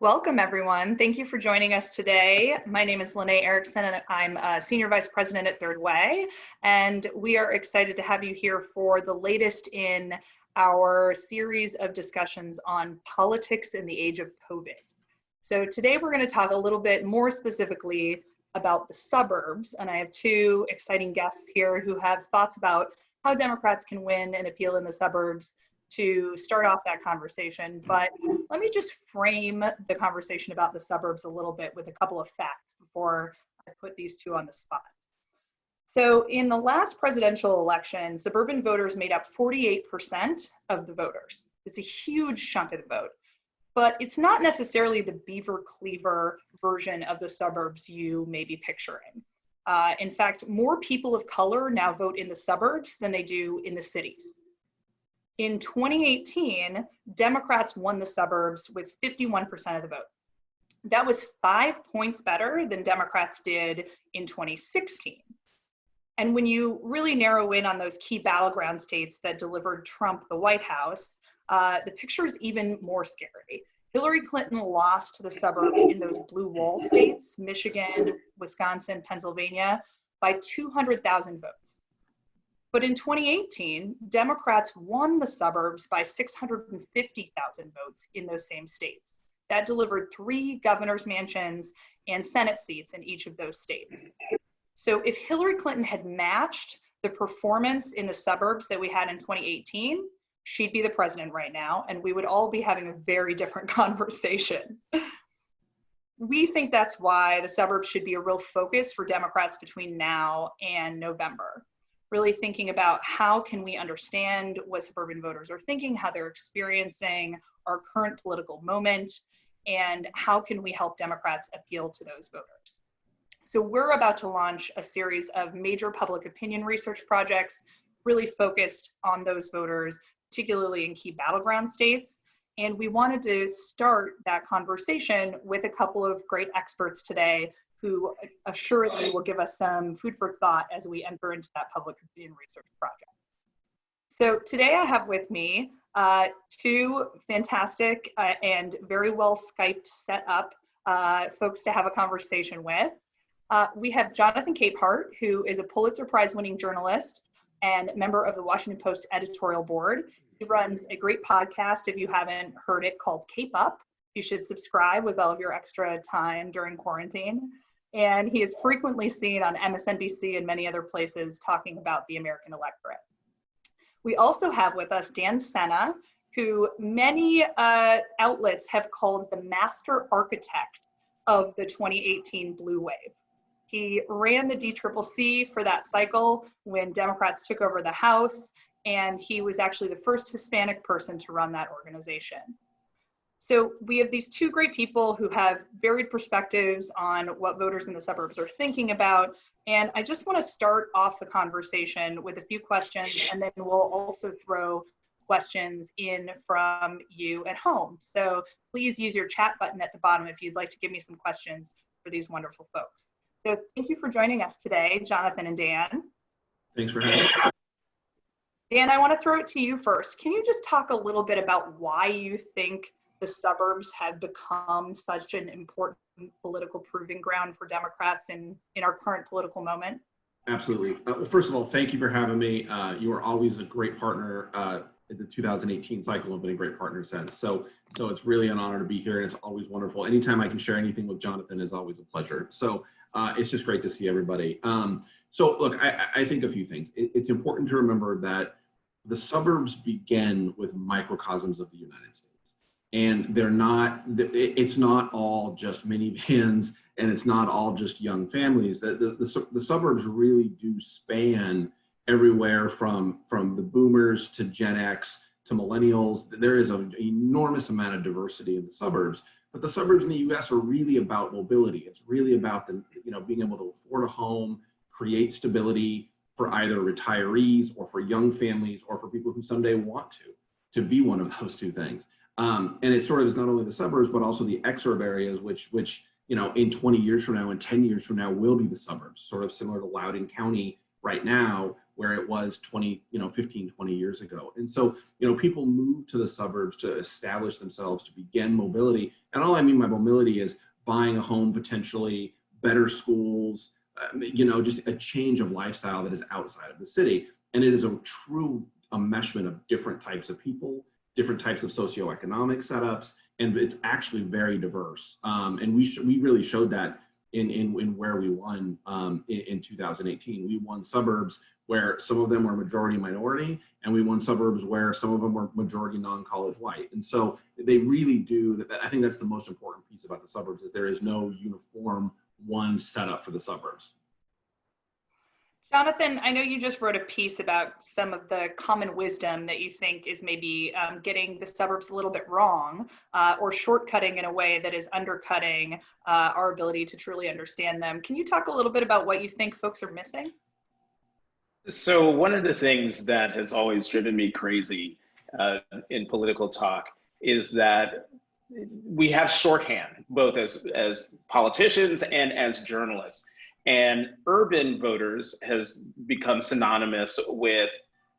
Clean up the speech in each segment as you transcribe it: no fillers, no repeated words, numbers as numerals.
Welcome, everyone. Thank you for joining us today. My name is Lanae Erickson, and I'm a Senior Vice President at Third Way, and we are excited to have you here for the latest in our series of discussions on politics in the age of COVID. So today we're going to talk a little bit more specifically about the suburbs, and I have two exciting guests here who have thoughts about how Democrats can win and appeal in the suburbs to start off that conversation. But let me just frame the conversation about the suburbs a little bit with a couple of facts before I put these two on the spot. So in the last presidential election, suburban voters made up 48% of the voters. It's a huge chunk of the vote, but it's not necessarily the beaver cleaver version of the suburbs you may be picturing. In fact, more people of color now vote in the suburbs than they do in the cities. In 2018, Democrats won the suburbs with 51% of the vote. That was 5 points better than Democrats did in 2016. And when you really narrow in on those key battleground states that delivered Trump the White House, the picture is even more scary. Hillary Clinton lost to the suburbs in those blue wall states, Michigan, Wisconsin, Pennsylvania, by 200,000 votes. But in 2018, Democrats won the suburbs by 650,000 votes in those same states. That delivered 3 governor's mansions and Senate seats in each of those states. So if Hillary Clinton had matched the performance in the suburbs that we had in 2018, she'd be the president right now, and we would all be having a very different conversation. We think that's why the suburbs should be a real focus for Democrats between now and November. Really thinking about how can we understand what suburban voters are thinking, how they're experiencing our current political moment, and how can we help Democrats appeal to those voters. So we're about to launch a series of major public opinion research projects really focused on those voters, particularly in key battleground states. And we wanted to start that conversation with a couple of great experts today who assuredly will give us some food for thought as we enter into that public opinion research project. So today I have with me two fantastic and very well Skyped set up folks to have a conversation with. We have Jonathan Capehart, who is a Pulitzer Prize winning journalist and member of the Washington Post editorial board. He runs a great podcast, if you haven't heard it, called Cape Up. You should subscribe with all of your extra time during quarantine. And he is frequently seen on MSNBC and many other places talking about the American electorate. We also have with us Dan Sena, who many outlets have called the master architect of the 2018 blue wave. He ran the DCCC for that cycle when Democrats took over the House, and he was actually the first Hispanic person to run that organization. So we have these two great people who have varied perspectives on what voters in the suburbs are thinking about. And I just want to start off the conversation with a few questions, and then we'll also throw questions in from you at home. So please use your chat button at the bottom if you'd like to give me some questions for these wonderful folks. So thank you for joining us today, Jonathan and Dan. Thanks for having me. Dan, I want to throw it to you first. Can you just talk a little bit about why you think the suburbs have become such an important political proving ground for Democrats in our current political moment? Absolutely. Well, first of all, thank you for having me. You are always a great partner. The 2018 cycle have been a great partner since. So it's really an honor to be here, and it's always wonderful. Anytime I can share anything with Jonathan is always a pleasure. So it's just great to see everybody. So look, I think a few things. It's important to remember that the suburbs begin with microcosms of the United States. And it's not all just minivans, and it's not all just young families. The suburbs really do span everywhere from the boomers to Gen X to millennials. There is an enormous amount of diversity in the suburbs, but the suburbs in the US are really about mobility. It's really about being able to afford a home, create stability for either retirees or for young families or for people who someday want to be one of those two things. And it sort of is not only the suburbs, but also the exurb areas, which in 20 years from now and 10 years from now will be the suburbs, sort of similar to Loudoun County right now, where it was 15, 20 years ago. And so, people move to the suburbs to establish themselves, to begin mobility. And all I mean by mobility is buying a home, potentially better schools, just a change of lifestyle that is outside of the city. And it is a true enmeshment of different types of people, different types of socioeconomic setups, and it's actually very diverse. And we really showed that in where we won in 2018. We won suburbs where some of them were majority minority, and we won suburbs where some of them were majority non-college white. And so they really do, I think that's the most important piece about the suburbs, is there is no uniform one setup for the suburbs. Jonathan, I know you just wrote a piece about some of the common wisdom that you think is maybe getting the suburbs a little bit wrong, or shortcutting in a way that is undercutting our ability to truly understand them. Can you talk a little bit about what you think folks are missing? So one of the things that has always driven me crazy in political talk is that we have shorthand, both as politicians and as journalists. And urban voters has become synonymous with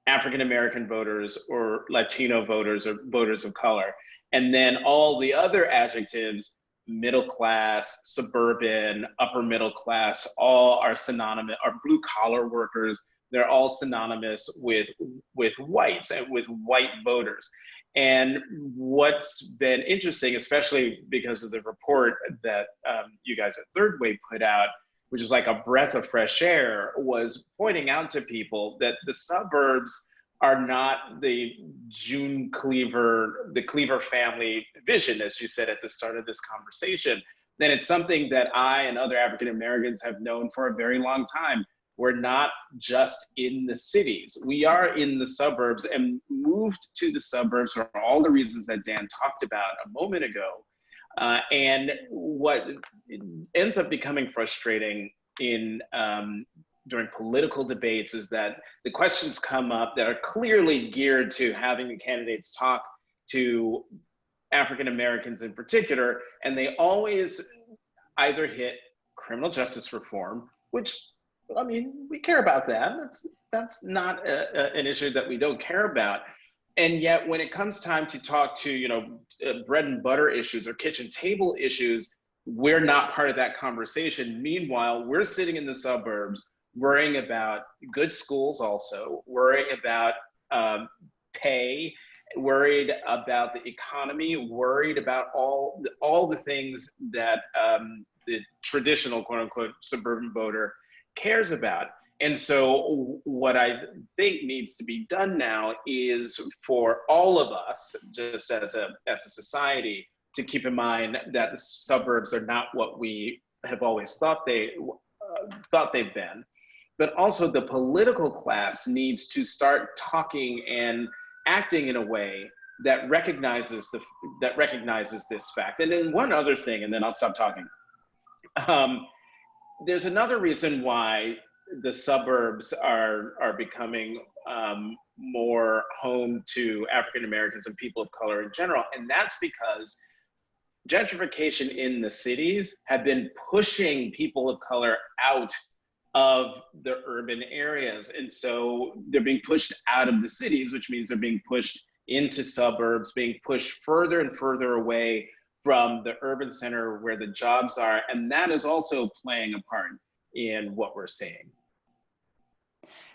African-American voters or Latino voters or voters of color. And then all the other adjectives, middle class, suburban, upper middle class, all are synonymous, are blue collar workers. They're all synonymous with whites and with white voters. And what's been interesting, especially because of the report that you guys at Third Way put out, which is like a breath of fresh air, was pointing out to people that the suburbs are not the Cleaver family vision, as you said at the start of this conversation. Then it's something that I and other African Americans have known for a very long time. We're not just in the cities. We are in the suburbs and moved to the suburbs for all the reasons that Dan talked about a moment ago. And what ends up becoming frustrating during political debates is that the questions come up that are clearly geared to having the candidates talk to African Americans in particular, and they always either hit criminal justice reform, which, I mean, we care about that. That's not an issue that we don't care about. And yet when it comes time to talk to, bread and butter issues or kitchen table issues, we're not part of that conversation. Meanwhile, we're sitting in the suburbs worrying about good schools also, worrying about pay, worried about the economy, worried about all the things that the traditional quote unquote suburban voter cares about. And so what I think needs to be done now is for all of us, just as a society, to keep in mind that the suburbs are not what we have always thought they've been, but also the political class needs to start talking and acting in a way that recognizes this fact. And then one other thing, and then I'll stop talking. There's another reason why the suburbs are becoming more home to African Americans and people of color in general, and that's because gentrification in the cities have been pushing people of color out of the urban areas, and so they're being pushed out of the cities, which means they're being pushed into suburbs, being pushed further and further away from the urban center where the jobs are, and that is also playing a part in what we're seeing.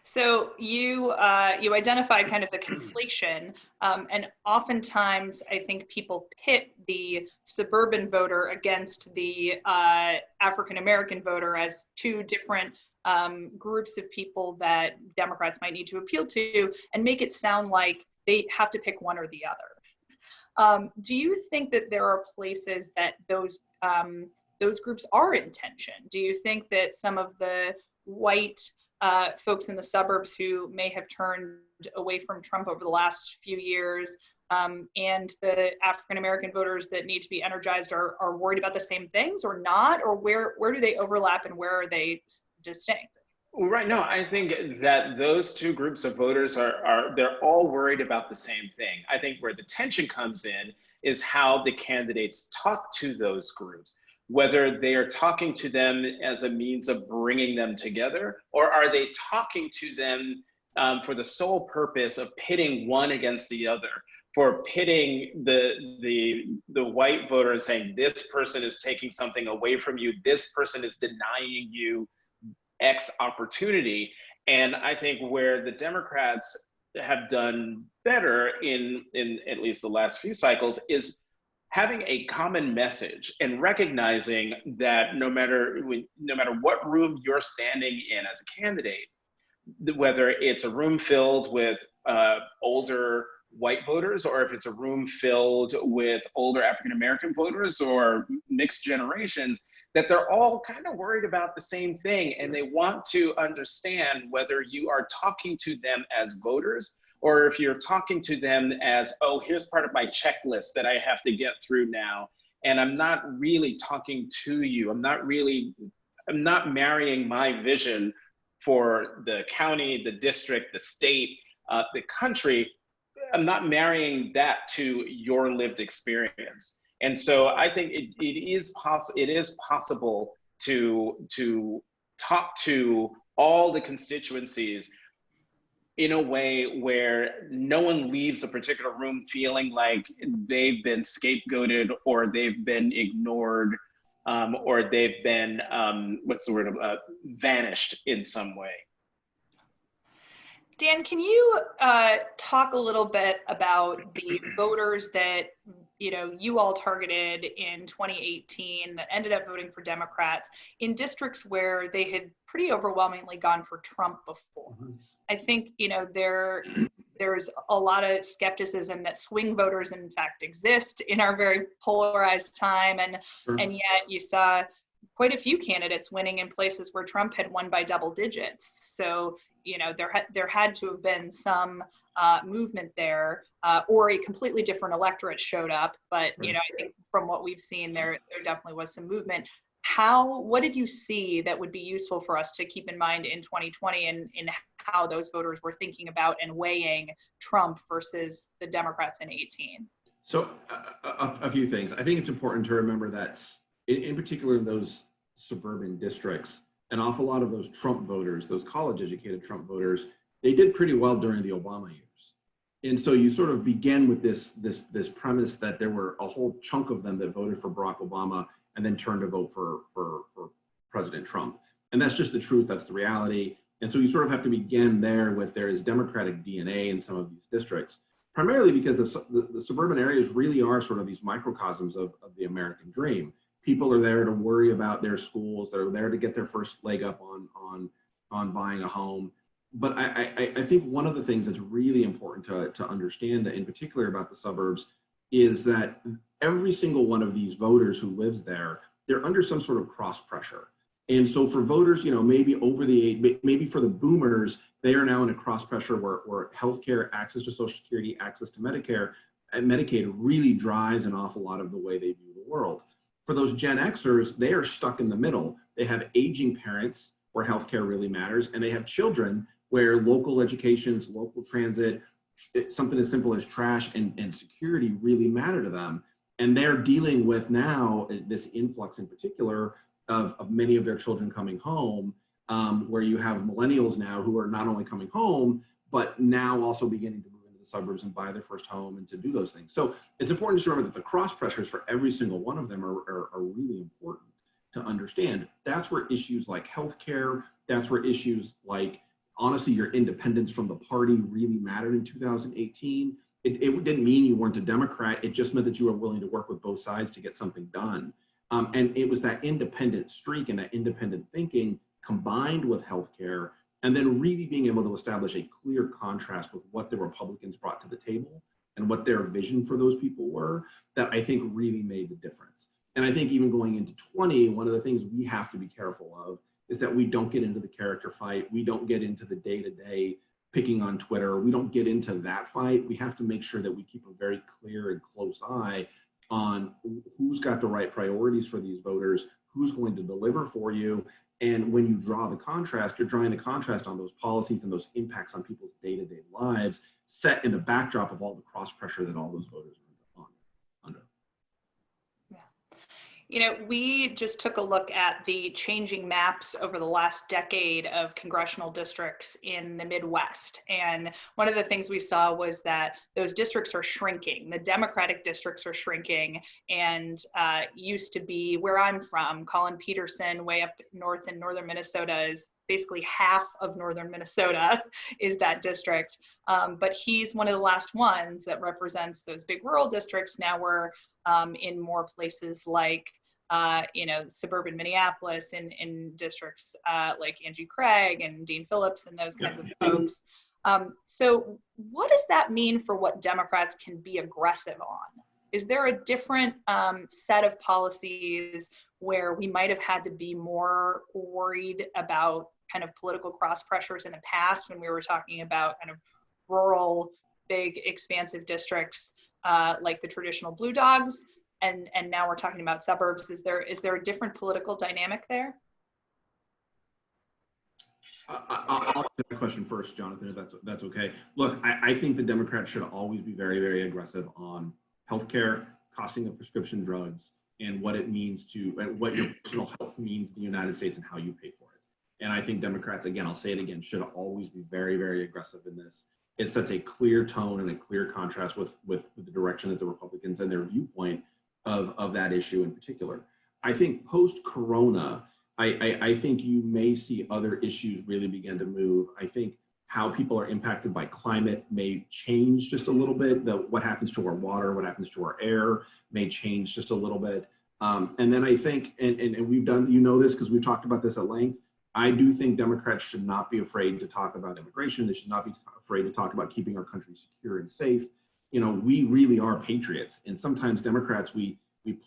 So you identified kind of the conflation, and oftentimes I think people pit the suburban voter against the African-American voter as two different groups of people that Democrats might need to appeal to, and make it sound like they have to pick one or the other. Do you think that there are places that those groups are in tension? Do you think that some of the white folks in the suburbs who may have turned away from Trump over the last few years, and the African-American voters that need to be energized are worried about the same things or not? Or where do they overlap and where are they distinct? Right. No, I think that those two groups of voters they're all worried about the same thing. I think where the tension comes in is how the candidates talk to those groups. whether they are talking to them as a means of bringing them together, or are they talking to them for the sole purpose of pitting one against the other, for pitting the white voter and saying, this person is taking something away from you, this person is denying you X opportunity. And I think where the Democrats have done better in at least the last few cycles is having a common message and recognizing that no matter what room you're standing in as a candidate, whether it's a room filled with older white voters, or if it's a room filled with older African-American voters or mixed generations, that they're all kind of worried about the same thing, and they want to understand whether you are talking to them as voters, or if you're talking to them as, oh, here's part of my checklist that I have to get through now, and I'm not really talking to you. I'm not marrying my vision for the county, the district, the state, the country. I'm not marrying that to your lived experience. And so I think it is possible to talk to all the constituencies in a way where no one leaves a particular room feeling like they've been scapegoated, or they've been ignored, or they've been, vanished in some way. Dan, can you talk a little bit about the voters that you all targeted in 2018 that ended up voting for Democrats in districts where they had pretty overwhelmingly gone for Trump before? Mm-hmm. I think there's a lot of skepticism that swing voters in fact exist in our very polarized time, and yet you saw quite a few candidates winning in places where Trump had won by double digits. So there had to have been some movement there, or a completely different electorate showed up. But I think from what we've seen, there definitely was some movement. What did you see that would be useful for us to keep in mind in 2020, and in how those voters were thinking about and weighing Trump versus the Democrats in 18? So a few things. I think it's important to remember that in particular in those suburban districts, an awful lot of those Trump voters, those college-educated Trump voters, they did pretty well during the Obama years. And so you sort of begin with this premise that there were a whole chunk of them that voted for Barack Obama and then turned to vote for President Trump. And that's just the truth, that's the reality. And so you sort of have to begin there with there is Democratic DNA in some of these districts, primarily because the suburban areas really are sort of these microcosms of the American dream. People are there to worry about their schools. They're there to get their first leg up on buying a home. But I think one of the things that's really important to understand in particular about the suburbs is that every single one of these voters who lives there, they're under some sort of cross pressure. And so for voters, maybe over the age, maybe for the boomers, they are now in a cross pressure where healthcare, access to Social Security, access to Medicare and Medicaid really drives an awful lot of the way they view the world. For those Gen Xers, they are stuck in the middle. They have aging parents where healthcare really matters, and they have children where local educations, local transit, something as simple as trash and security really matter to them. And they're dealing with now this influx in particular of many of their children coming home, where you have millennials now who are not only coming home, but now also beginning to move into the suburbs and buy their first home and to do those things. So it's important to remember that the cross pressures for every single one of them are really important to understand. That's where issues like healthcare, that's where issues like, honestly, your independence from the party really mattered in 2018. It didn't mean you weren't a Democrat. It just meant that you were willing to work with both sides to get something done. And it was that independent streak and that independent thinking combined with healthcare, and then really being able to establish a clear contrast with what the Republicans brought to the table and what their vision for those people were, that I think really made the difference. And I think even going into 20, one of the things we have to be careful of is that we don't get into the character fight. We don't get into the day-to-day picking on Twitter. We don't get into that fight. We have to make sure that we keep a very clear and close eye on who's got the right priorities for these voters, who's going to deliver for you. And when you draw the contrast, you're drawing the contrast on those policies and those impacts on people's day-to-day lives, set in the backdrop of all the cross pressure that all those voters are under. You know, we just took a look at the changing maps over the last decade of congressional districts in the Midwest. And one of the things we saw was that those districts are shrinking. The Democratic districts are shrinking, and used to be where I'm from, Colin Peterson, way up north in northern Minnesota, is basically half of northern Minnesota is that district. But he's one of the last ones that represents those big rural districts. Now we're in more places like you know, suburban Minneapolis, in districts like Angie Craig and Dean Phillips and those kinds of folks. So what does that mean for what Democrats can be aggressive on? Is there a different set of policies where we might have had to be more worried about kind of political cross pressures in the past when we were talking about kind of rural, big, expansive districts like the traditional blue dogs? And now we're talking about suburbs. Is there a different political dynamic there? I'll answer that question first, Jonathan, if that's okay. Look, I think the Democrats should always be very, very aggressive on healthcare, costing of prescription drugs, and what it means to, and what your personal health means in the United States and how you pay for it. And I think Democrats, again, I'll say it again, should always be very, very aggressive in this. It sets a clear tone and a clear contrast with the direction that the Republicans and their viewpoint of that issue in particular. I think post-corona, I think you may see other issues really begin to move. I think how people are impacted by climate may change just a little bit. What happens to our water, what happens to our air may change just a little bit. And then I think, and we've done, you know this because we've talked about this at length, I do think Democrats should not be afraid to talk about immigration. They should not be afraid to talk about keeping our country secure and safe. You know, we really are patriots, and sometimes Democrats, we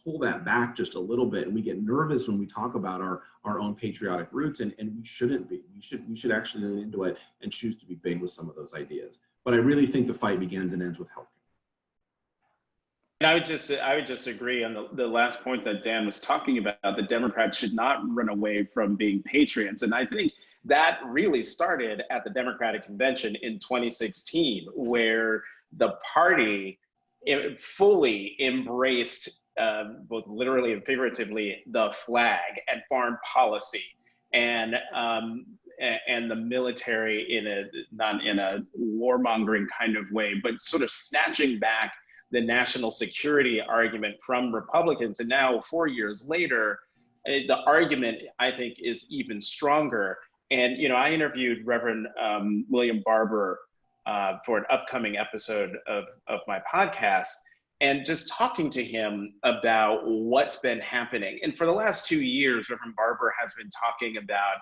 pull that back just a little bit, and we get nervous when we talk about our own patriotic roots, and we shouldn't be. We should actually lean into it and choose to be big with some of those ideas. But I really think the fight begins and ends with healthcare. And I would just agree on the last point that Dan was talking about. The Democrats should not run away from being patriots, and I think that really started at the Democratic Convention in 2016, where the party fully embraced, both literally and figuratively, the flag and foreign policy and the military not in a warmongering kind of way, but sort of snatching back the national security argument from Republicans. And now 4 years later, the argument, I think, is even stronger. And, you know, I interviewed Reverend William Barber for an upcoming episode of my podcast, and just talking to him about what's been happening. And for the last 2 years, Reverend Barber has been talking about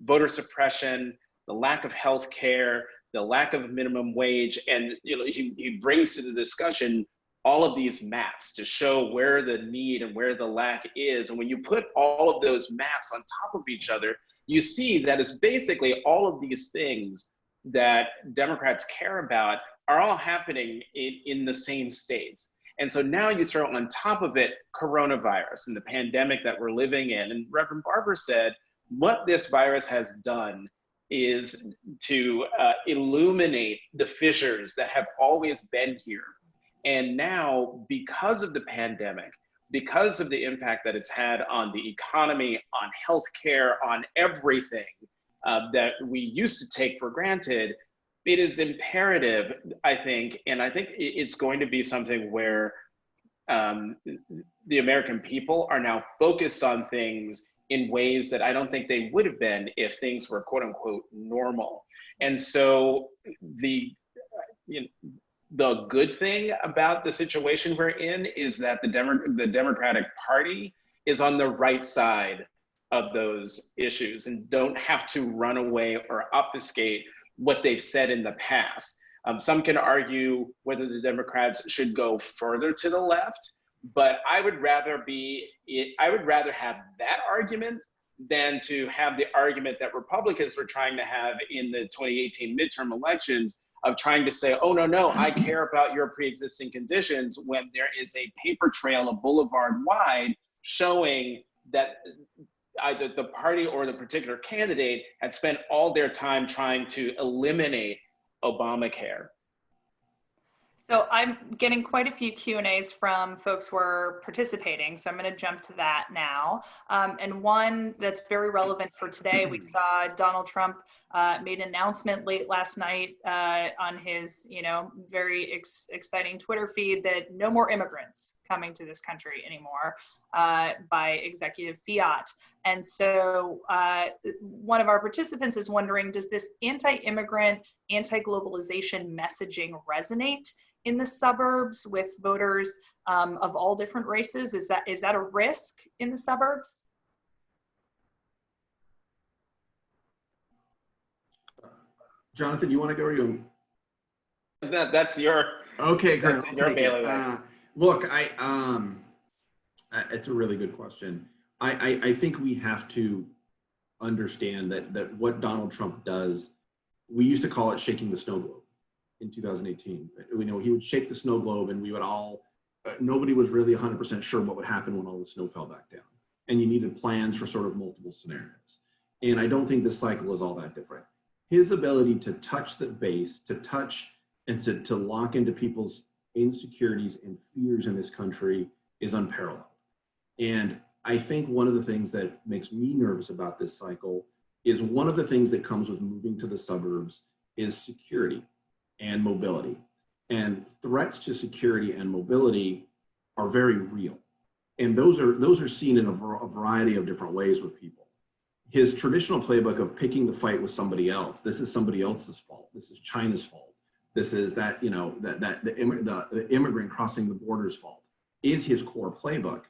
voter suppression, the lack of health care, the lack of minimum wage. And, you know, he brings to the discussion all of these maps to show where the need and where the lack is. And when you put all of those maps on top of each other, you see that it's basically all of these things that Democrats care about are all happening in the same states. And so now you throw on top of it coronavirus and the pandemic that we're living in. And Reverend Barber said, what this virus has done is to illuminate the fissures that have always been here. And now, because of the pandemic, because of the impact that it's had on the economy, on healthcare, on everything that we used to take for granted, it is imperative, I think, and I think it's going to be something where the American people are now focused on things in ways that I don't think they would have been if things were quote unquote normal. And so the good thing about the situation we're in is that the Democratic Party is on the right side of those issues and don't have to run away or obfuscate what they've said in the past. Some can argue whether the Democrats should go further to the left, but I would rather have that argument than to have the argument that Republicans were trying to have in the 2018 midterm elections of trying to say, oh, no, I care about your pre-existing conditions, when there is a paper trail, a boulevard wide, showing that either the party or the particular candidate had spent all their time trying to eliminate Obamacare. So I'm getting quite a few Q&As from folks who are participating, so I'm going to jump to that now. And one that's very relevant for today, we saw Donald Trump made an announcement late last night on his, very exciting Twitter feed that no more immigrants coming to this country anymore by executive fiat. And so one of our participants is wondering, does this anti-immigrant, anti-globalization messaging resonate in the suburbs with voters of all different races? Is that a risk in the suburbs? Jonathan, you want to go or you? That's your Okay, great. that's your bailiwick. Look, it's a really good question. I think we have to understand that what Donald Trump does, we used to call it shaking the snow globe in 2018. He would shake the snow globe and we would all, nobody was really 100% sure what would happen when all the snow fell back down. And you needed plans for sort of multiple scenarios. And I don't think this cycle is all that different. His ability to touch the base, to touch and to lock into people's insecurities and fears in this country is unparalleled. And I think one of the things that makes me nervous about this cycle is one of the things that comes with moving to the suburbs is security and mobility. And threats to security and mobility are very real. And those are seen in a variety of different ways with people. His traditional playbook of picking the fight with somebody else, this is somebody else's fault, this is China's fault, this is the immigrant crossing the border's fault, is his core playbook.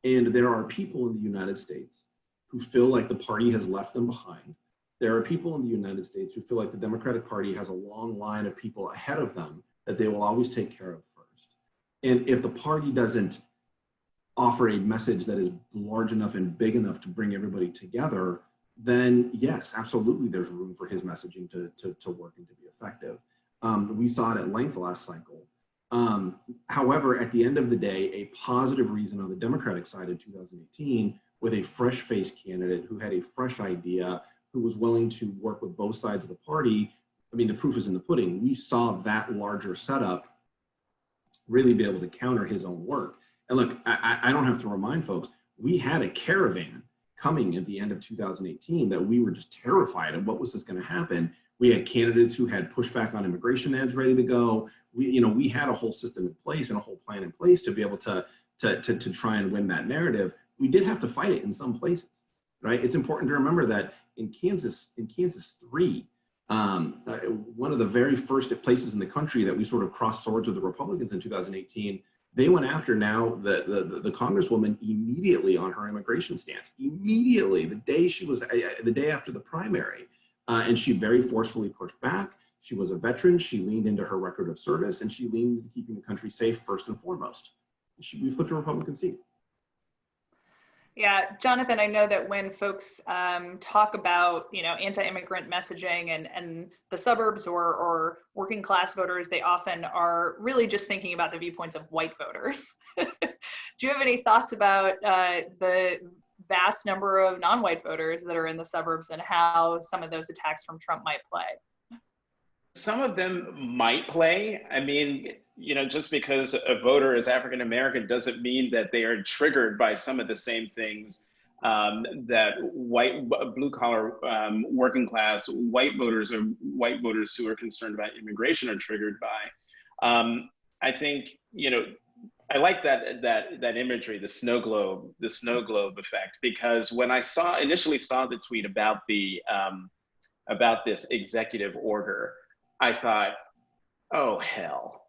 And there are people in the United States who feel like the party has left them behind. There are people in the United States who feel like the Democratic Party has a long line of people ahead of them that they will always take care of first. And if the party doesn't offer a message that is large enough and big enough to bring everybody together, then yes, absolutely, there's room for his messaging to work and to be effective. We saw it at length last cycle. However, at the end of the day, a positive reason on the Democratic side in 2018 with a fresh-faced candidate who had a fresh idea, who was willing to work with both sides of the party. I mean, the proof is in the pudding. We saw that larger setup really be able to counter his own work. And look, I don't have to remind folks, we had a caravan coming at the end of 2018 that we were just terrified of what was this going to happen. We had candidates who had pushback on immigration ads ready to go. We had a whole system in place and a whole plan in place to be able to try and win that narrative. We did have to fight it in some places, right? It's important to remember that in Kansas 3, one of the very first places in the country that we sort of crossed swords with the Republicans in 2018, they went after now the Congresswoman immediately on her immigration stance, immediately the day after the primary, and she very forcefully pushed back. She was a veteran. She leaned into her record of service, and she leaned into keeping the country safe first and foremost. We flipped a Republican seat. Yeah, Jonathan, I know that when folks talk about, anti-immigrant messaging and the suburbs or working class voters, they often are really just thinking about the viewpoints of white voters. Do you have any thoughts about the vast number of non-white voters that are in the suburbs and how some of those attacks from Trump might play? Some of them might play. I mean, just because a voter is African American doesn't mean that they are triggered by some of the same things that white, blue collar, working class white voters or white voters who are concerned about immigration are triggered by. I think, I like that imagery, the snow globe effect, because when I initially saw the tweet about this executive order, I thought, oh hell,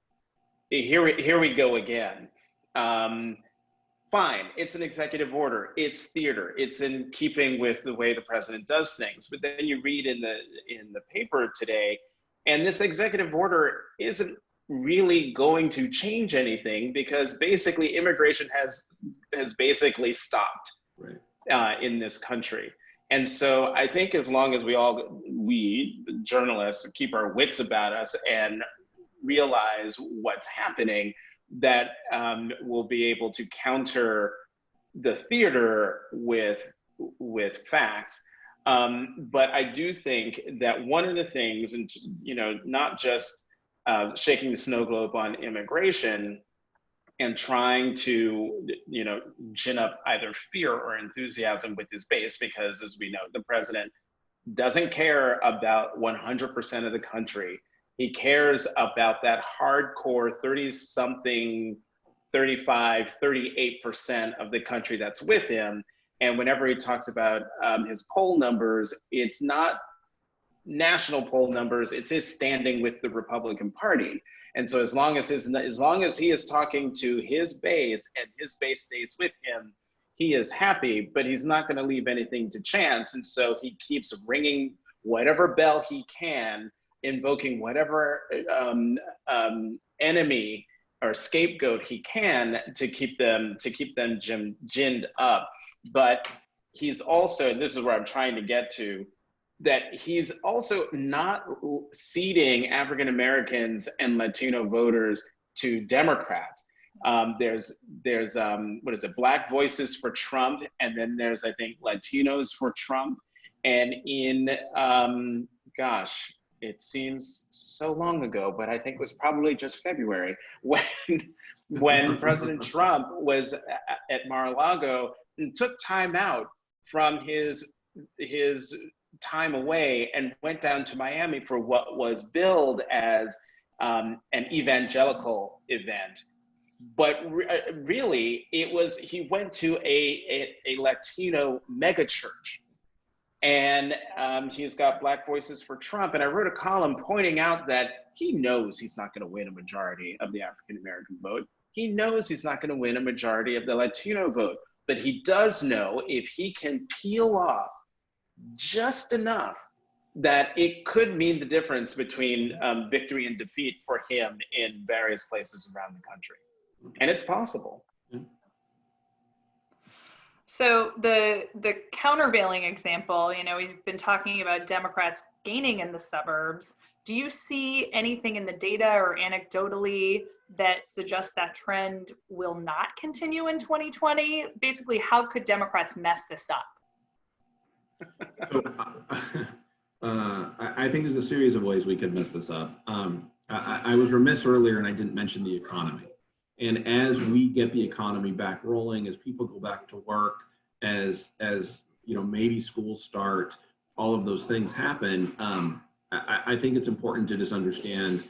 here we go again. Fine, it's an executive order, it's theater, it's in keeping with the way the president does things. But then you read in the paper today, and this executive order isn't really going to change anything because basically immigration has basically stopped, right, in this country. And so I think as long as we journalists keep our wits about us and realize what's happening, that we'll be able to counter the theater with facts. But I do think that one of the things, and not just shaking the snow globe on immigration and trying to, gin up either fear or enthusiasm with his base, because as we know, the president doesn't care about 100% of the country. He cares about that hardcore 30-something, 35, 38% of the country that's with him. And whenever he talks about his poll numbers, it's not national poll numbers, it's his standing with the Republican Party. And so as long as he is talking to his base and his base stays with him, he is happy, but he's not going to leave anything to chance. And so he keeps ringing whatever bell he can, invoking whatever enemy or scapegoat he can to keep them ginned up. But he's also, and this is where I'm trying to get to, that he's also not ceding African Americans and Latino voters to Democrats. There's what is it, Black Voices for Trump, and then there's, I think, Latinos for Trump. And in, gosh, it seems so long ago, but I think it was probably just February when President Trump was at Mar-a-Lago and took time out from his time away and went down to Miami for what was billed as an evangelical event. But really, he went to a Latino megachurch. And he's got Black Voices for Trump. And I wrote a column pointing out that he knows he's not going to win a majority of the African American vote. He knows he's not going to win a majority of the Latino vote. But he does know if he can peel off just enough that it could mean the difference between victory and defeat for him in various places around the country. And it's possible. So the countervailing example, we've been talking about Democrats gaining in the suburbs. Do you see anything in the data or anecdotally that suggests that trend will not continue in 2020? Basically, how could Democrats mess this up? So, I think there's a series of ways we could mess this up. I was remiss earlier and I didn't mention the economy. And as we get the economy back rolling, as people go back to work, as maybe schools start, all of those things happen. I think it's important to just understand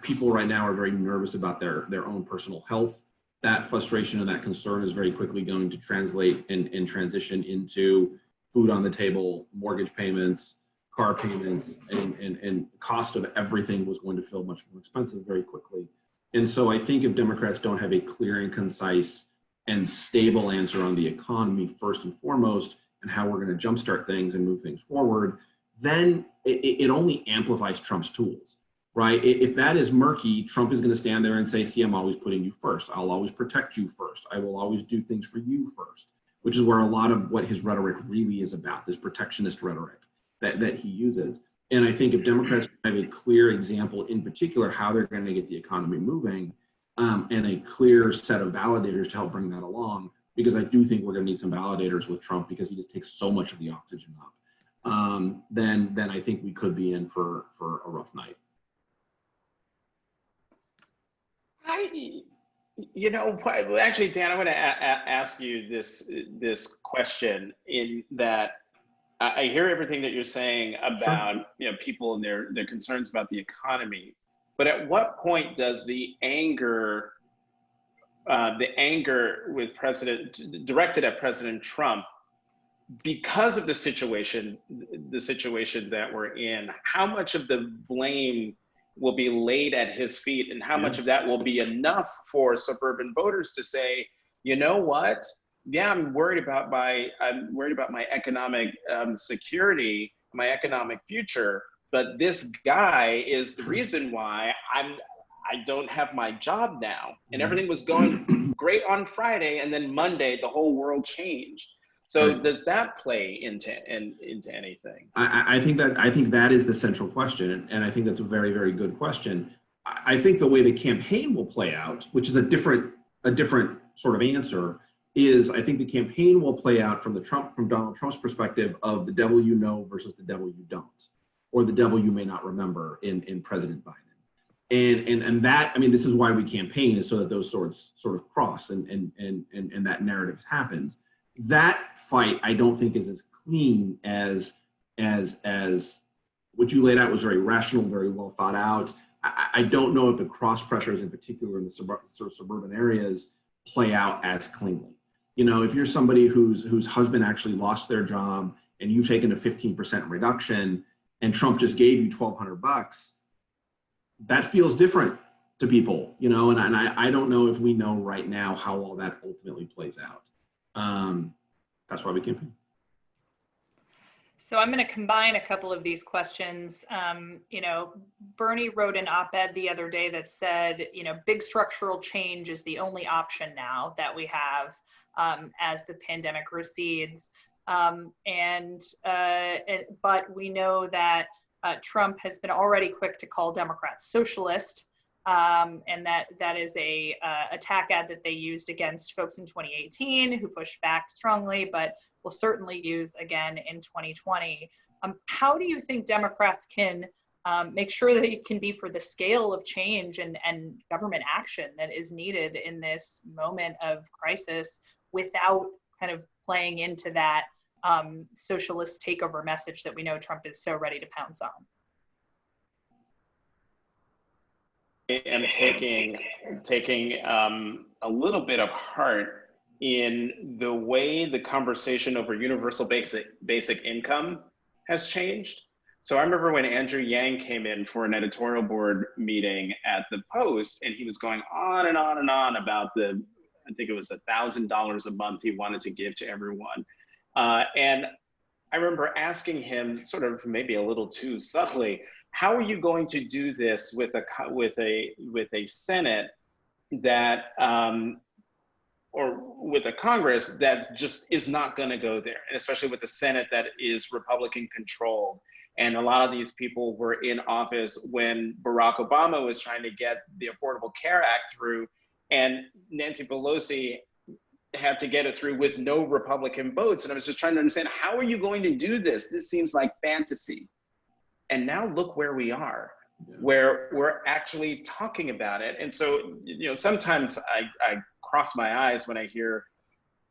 people right now are very nervous about their own personal health. That frustration and that concern is very quickly going to translate and transition into food on the table, mortgage payments, car payments, and cost of everything was going to feel much more expensive very quickly. And so I think if Democrats don't have a clear and concise and stable answer on the economy first and foremost, and how we're going to jumpstart things and move things forward, then it only amplifies Trump's tools, right? If that is murky, Trump is going to stand there and say, see, I'm always putting you first. I'll always protect you first. I will always do things for you first, which is where a lot of what his rhetoric really is about, this protectionist rhetoric that he uses. And I think if Democrats have a clear example, in particular, how they're going to get the economy moving, and a clear set of validators to help bring that along, because I do think we're going to need some validators with Trump because he just takes so much of the oxygen up, then I think we could be in for a rough night. Actually, Dan, I want to ask you this question in that I hear everything that you're saying about people and their concerns about the economy, but at what point does the anger with directed at President Trump, because of the situation that we're in, how much of the blame will be laid at his feet, and how much of that will be enough for suburban voters to say, you know what? Yeah, I'm worried about my economic security, my economic future, but this guy is the reason why I don't have my job now. And everything was going great on Friday, and then Monday the whole world changed. So does that play into anything? I think that is the central question, and I think that's a very, very good question. I think the way the campaign will play out, which is a different sort of answer, is I think the campaign will play out from Donald Trump's perspective of the devil you know versus the devil you don't, or the devil you may not remember in President Biden. And that, I mean, this is why we campaign, is so that those swords sort of cross and that narrative happens. That fight, I don't think, is as clean as what you laid out was very rational, very well thought out. I don't know if the cross pressures, in particular in the sort of suburban areas, play out as cleanly. You know, if you're somebody whose husband actually lost their job and you've taken a 15% reduction, and Trump just gave you $1,200, that feels different to people, you know, and I don't know if we know right now how all that ultimately plays out. That's why we campaign. So I'm going to combine a couple of these questions. You know, Bernie wrote an op-ed the other day that said, you know, big structural change is the only option now that we have as the pandemic recedes. But we know that Trump has been already quick to call Democrats socialist, and that is a attack ad that they used against folks in 2018 who pushed back strongly, but will certainly use again in 2020. How do you think Democrats can make sure that it can be for the scale of change and government action that is needed in this moment of crisis without kind of playing into that socialist takeover message that we know Trump is so ready to pounce on? I'm taking a little bit of heart in the way the conversation over universal basic income has changed. So I remember when Andrew Yang came in for an editorial board meeting at the Post, and he was going on and on and on about I think it was $1,000 a month he wanted to give to everyone. And I remember asking him, sort of maybe a little too subtly, how are you going to do this with a Senate that or with a Congress that just is not going to go there, and especially with a Senate that is Republican controlled? And a lot of these people were in office when Barack Obama was trying to get the Affordable Care Act through, and Nancy Pelosi had to get it through with no Republican votes. And I was just trying to understand, how are you going to do this? This seems like fantasy. And now look where we are, where we're actually talking about it. And so, you know, sometimes I cross my eyes when I hear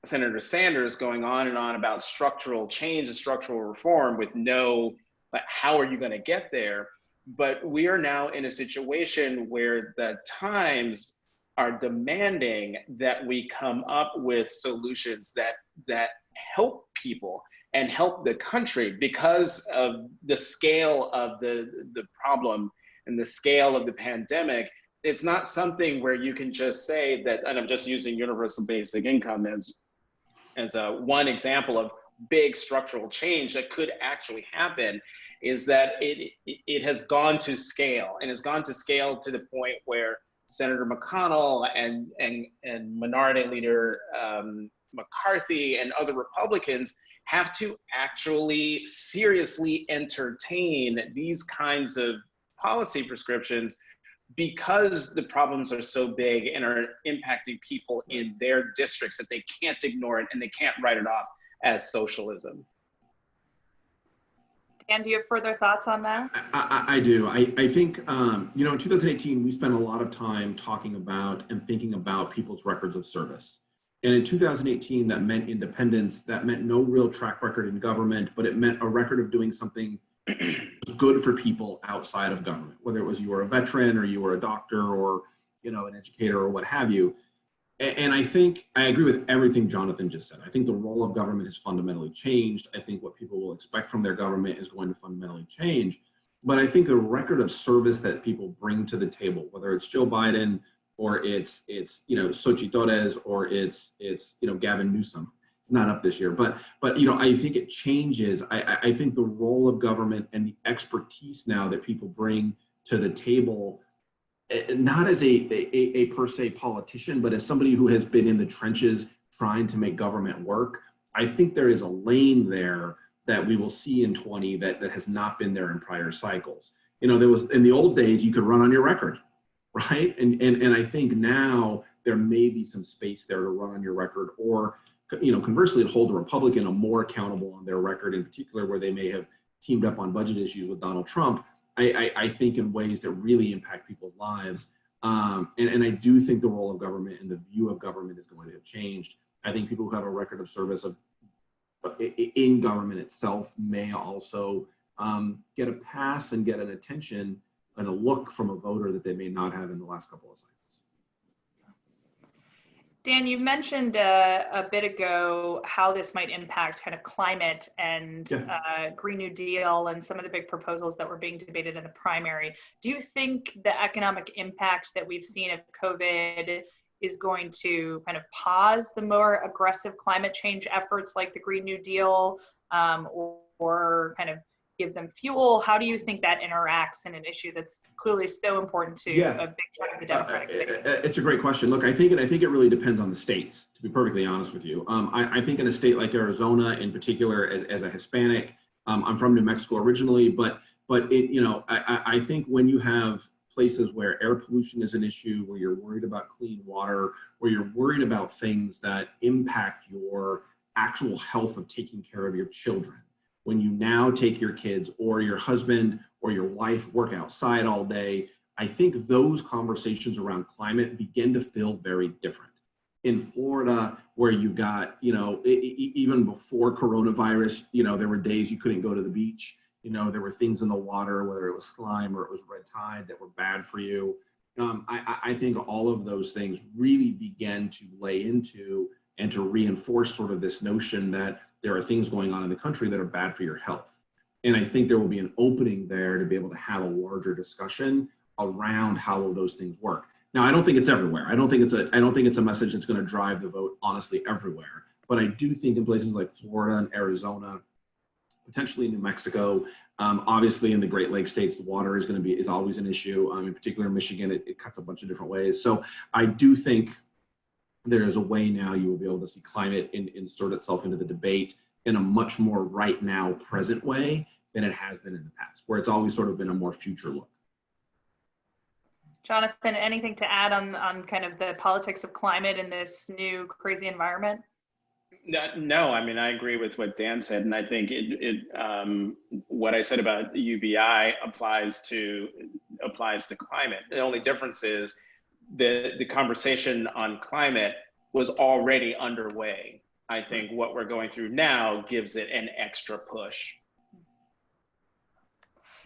Senator Sanders going on and on about structural change and structural reform with no, like, how are you going to get there? But we are now in a situation where the times are demanding that we come up with solutions that help people and help the country because of the scale of the problem and the scale of the pandemic. It's not something where you can just say that, and I'm just using universal basic income as one example of big structural change that could actually happen, is that it has gone to scale, and has gone to scale to the point where Senator McConnell and Minority Leader McCarthy and other Republicans have to actually seriously entertain these kinds of policy prescriptions because the problems are so big and are impacting people in their districts that they can't ignore it and they can't write it off as socialism. Dan, do you have further thoughts on that? I do. I think, you know, in 2018, we spent a lot of time talking about and thinking about people's records of service. And in 2018, that meant independence. That meant no real track record in government, but it meant a record of doing something good for people outside of government, whether it was you were a veteran or you were a doctor or, you know, an educator or what have you. And I think I agree with everything Jonathan just said. I think the role of government has fundamentally changed. I think what people will expect from their government is going to fundamentally change. But I think the record of service that people bring to the table, whether it's Joe Biden or it's you know, Xochitl Torres or it's you know, Gavin Newsom, not up this year, but you know, I think it changes. I think the role of government and the expertise now that people bring to the table, not as a per se politician, but as somebody who has been in the trenches trying to make government work, I think there is a lane there that we will see in 20 that has not been there in prior cycles. You know, there was, in the old days, you could run on your record, right? And I think now there may be some space there to run on your record, or, you know, conversely, to hold a Republican more accountable on their record, in particular where they may have teamed up on budget issues with Donald Trump. I think in ways that really impact people's lives. And I do think the role of government and the view of government is going to have changed. I think people who have a record of service in government itself may also get a pass and get an attention and a look from a voter that they may not have in the last couple of cycles. Dan, you mentioned a bit ago how this might impact kind of climate and Green New Deal and some of the big proposals that were being debated in the primary. Do you think the economic impact that we've seen of COVID is going to kind of pause the more aggressive climate change efforts like the Green New Deal, or kind of give them fuel? How do you think that interacts in an issue that's clearly so important to a big part of the Democratic base? It's a great question. Look, I think it really depends on the states, to be perfectly honest with you. I think in a state like Arizona, in particular, as a Hispanic, I'm from New Mexico originally, but I think when you have places where air pollution is an issue, where you're worried about clean water, where you're worried about things that impact your actual health of taking care of your children, when you now take your kids or your husband or your wife work outside all day, I think those conversations around climate begin to feel very different. In Florida, where you got, even before coronavirus, there were days you couldn't go to the beach. There were things in the water, whether it was slime or it was red tide, that were bad for you. I think all of those things really began to lay into and to reinforce sort of this notion that there are things going on in the country that are bad for your health. And I think there will be an opening there to be able to have a larger discussion around how will those things work. Now, I don't think it's everywhere. I don't think it's a message that's going to drive the vote, honestly, everywhere. But I do think in places like Florida and Arizona, potentially New Mexico, obviously in the Great Lakes states, the water is always an issue. In particular, in Michigan, it cuts a bunch of different ways. So I do think there is a way now you will be able to see climate insert itself into the debate in a much more right now present way than it has been in the past, where it's always sort of been a more future look. Jonathan, anything to add on kind of the politics of climate in this new crazy environment? No, I mean, I agree with what Dan said, and I think what I said about UBI applies to climate. The only difference is the conversation on climate was already underway. I think what we're going through now gives it an extra push.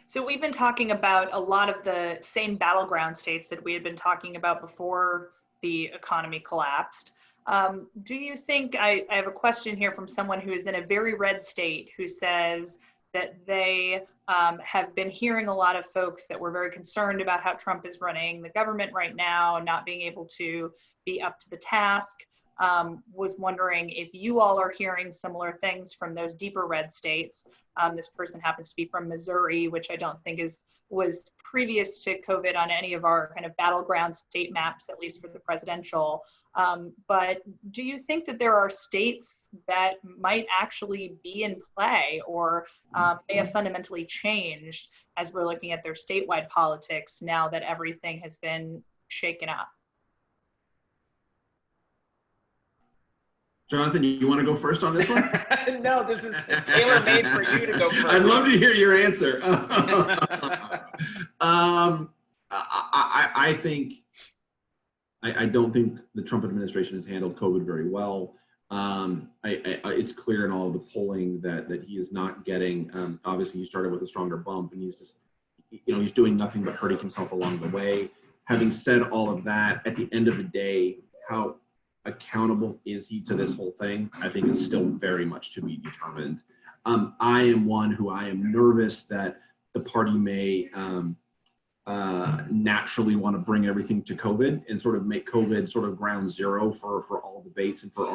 So we've been talking about a lot of the same battleground states that we had been talking about before the economy collapsed. Do you think, I have a question here from someone who is in a very red state who says that they have been hearing a lot of folks that were very concerned about how Trump is running the government right now, not being able to be up to the task. Was wondering if you all are hearing similar things from those deeper red states. This person happens to be from Missouri, which I don't think was previous to COVID on any of our kind of battleground state maps, at least for the presidential. But do you think that there are states that might actually be in play or may have fundamentally changed as we're looking at their statewide politics now that everything has been shaken up? Jonathan, you want to go first on this one? No, this is tailor-made for you to go first. I'd love to hear your answer. I don't think the Trump administration has handled COVID very well. It's clear in all of the polling that he is not getting. Obviously, he started with a stronger bump, and he's just, he's doing nothing but hurting himself along the way. Having said all of that, at the end of the day, how accountable is he to this whole thing, I think is still very much to be determined. I am one who I am nervous that the party may naturally want to bring everything to COVID and sort of make COVID sort of ground zero for all debates and for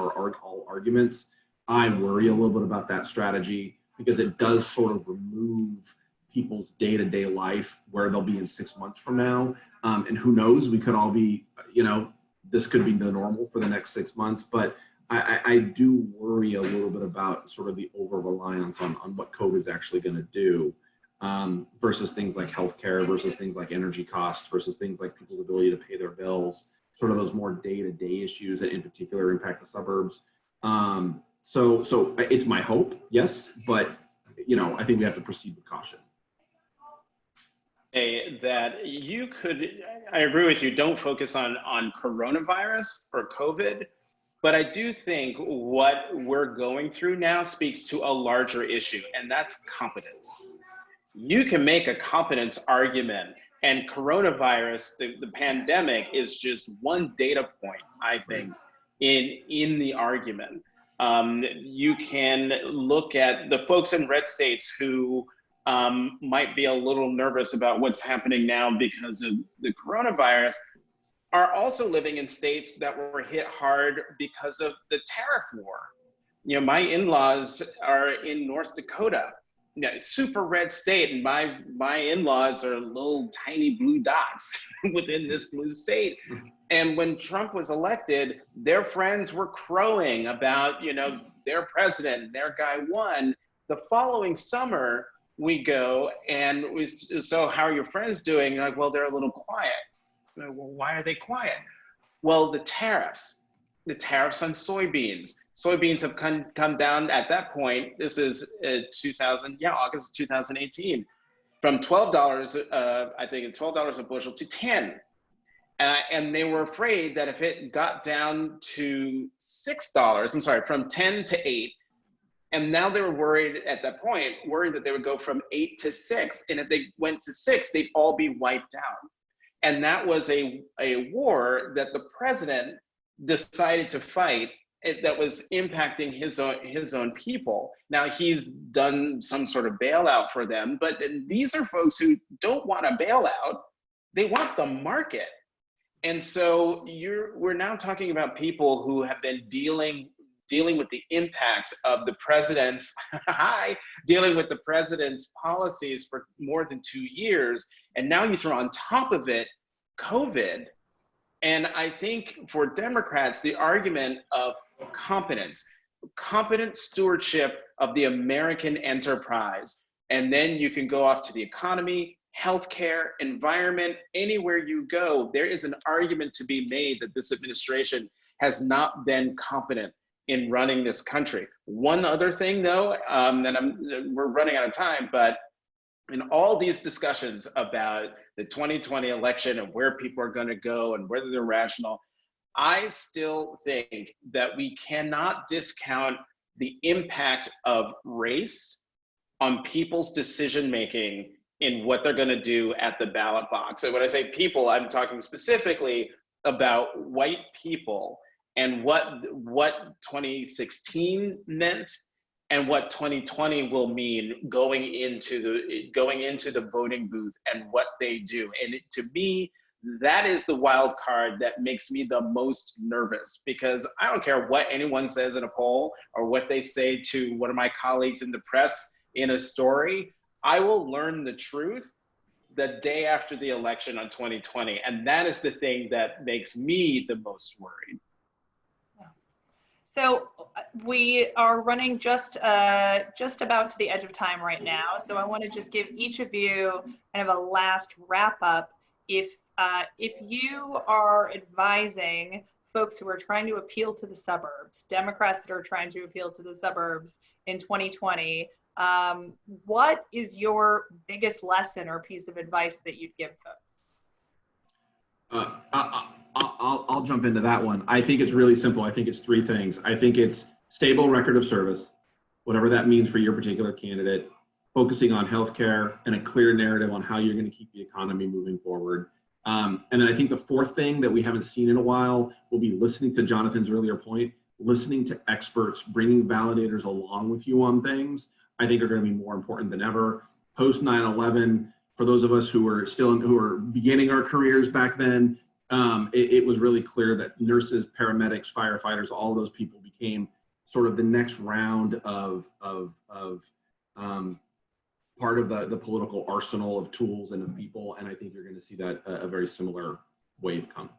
all arguments. I worry a little bit about that strategy because it does sort of remove people's day-to-day life where they'll be in 6 months from now. And who knows, we could all be, this could be the normal for the next 6 months, but I do worry a little bit about sort of the over-reliance on what COVID is actually going to do versus things like healthcare, versus things like energy costs, versus things like people's ability to pay their bills, sort of those more day-to-day issues that in particular impact the suburbs. So it's my hope, yes, but I think we have to proceed with caution. say that I agree with you, don't focus on coronavirus or COVID, but I do think what we're going through now speaks to a larger issue, and that's competence. You can make a competence argument, and coronavirus, the pandemic, is just one data point, I think, in the argument. You can look at the folks in red states who might be a little nervous about what's happening now because of the coronavirus, are also living in states that were hit hard because of the tariff war. You know, my in-laws are in North Dakota, super red state, and my in-laws are little tiny blue dots within this blue state. And when Trump was elected, their friends were crowing about, their president, their guy won. The following summer, we go and so how are your friends doing? Like, well, they're a little quiet. Well, why are they quiet? Well, the tariffs on soybeans. Soybeans have come down at that point. This is August of 2018, from $12, I think $12 a bushel to 10. And they were afraid that if it got down to $6, from 10 to 8, and now they were worried at that point, that they would go from 8 to 6. And if they went to 6, they'd all be wiped out. And that was a war that the president decided to fight that was impacting his own people. Now he's done some sort of bailout for them, but these are folks who don't want a bailout. They want the market. And so we're now talking about people who have been dealing with the impacts of the president's dealing with the president's policies for more than 2 years. And now you throw on top of it COVID. And I think for Democrats, the argument of competent stewardship of the American enterprise. And then you can go off to the economy, healthcare, environment, anywhere you go, there is an argument to be made that this administration has not been competent in running this country. One other thing though, we're running out of time, but in all these discussions about the 2020 election and where people are gonna go and whether they're rational, I still think that we cannot discount the impact of race on people's decision-making in what they're gonna do at the ballot box. And when I say people, I'm talking specifically about white people and what 2016 meant and what 2020 will mean going into the voting booth and what they do. And to me, that is the wild card that makes me the most nervous, because I don't care what anyone says in a poll or what they say to one of my colleagues in the press in a story. I will learn the truth the day after the election on 2020. And that is the thing that makes me the most worried. So we are running just about to the edge of time right now. So I want to just give each of you kind of a last wrap up. If you are advising folks who are trying to appeal to the suburbs, Democrats that are trying to appeal to the suburbs in 2020, what is your biggest lesson or piece of advice that you'd give folks? I'll jump into that one. I think it's really simple. I think it's three things. I think it's stable record of service, whatever that means for your particular candidate, focusing on healthcare and a clear narrative on how you're going to keep the economy moving forward. And then I think the fourth thing that we haven't seen in a while will be listening to Jonathan's earlier point, listening to experts, bringing validators along with you on things, I think are going to be more important than ever. Post 9/11, for those of us who were beginning our careers back then, it was really clear that nurses, paramedics, firefighters, all of those people became sort of the next round of part of the political arsenal of tools and of people. And I think you're going to see that a very similar wave come.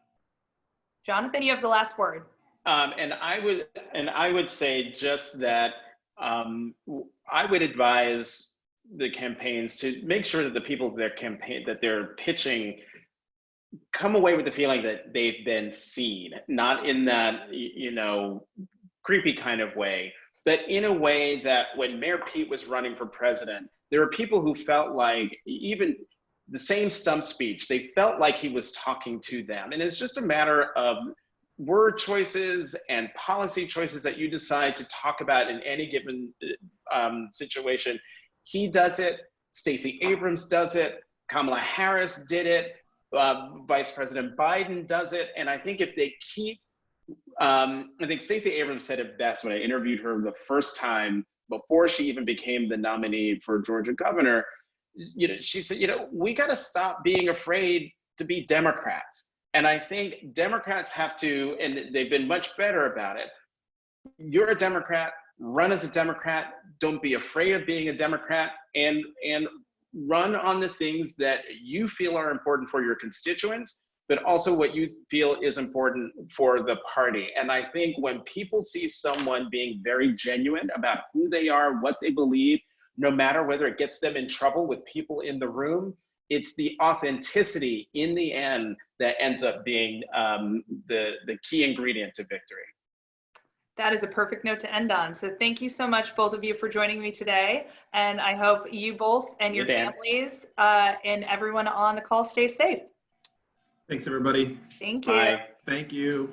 Jonathan, you have the last word. And I would say just that I would advise the campaigns to make sure that the people that they're pitching come away with the feeling that they've been seen, not in that, creepy kind of way, but in a way that when Mayor Pete was running for president, there were people who felt like even the same stump speech. They felt like he was talking to them. And it's just a matter of word choices and policy choices that you decide to talk about in any given situation. He does it, Stacey Abrams does it, Kamala Harris did it, Vice President Biden does it. And I think if they keep, I think Stacey Abrams said it best when I interviewed her the first time before she even became the nominee for Georgia governor. She said, we got to stop being afraid to be Democrats. And I think Democrats have to, and they've been much better about it. You're a Democrat, run as a Democrat, don't be afraid of being a Democrat, and run on the things that you feel are important for your constituents, but also what you feel is important for the party. And I think when people see someone being very genuine about who they are, what they believe, no matter whether it gets them in trouble with people in the room, it's the authenticity in the end that ends up being the key ingredient to victory. That is a perfect note to end on. So thank you so much, both of you, for joining me today. And I hope you both and your families and everyone on the call stay safe. Thanks, everybody. Thank you. Bye. Thank you.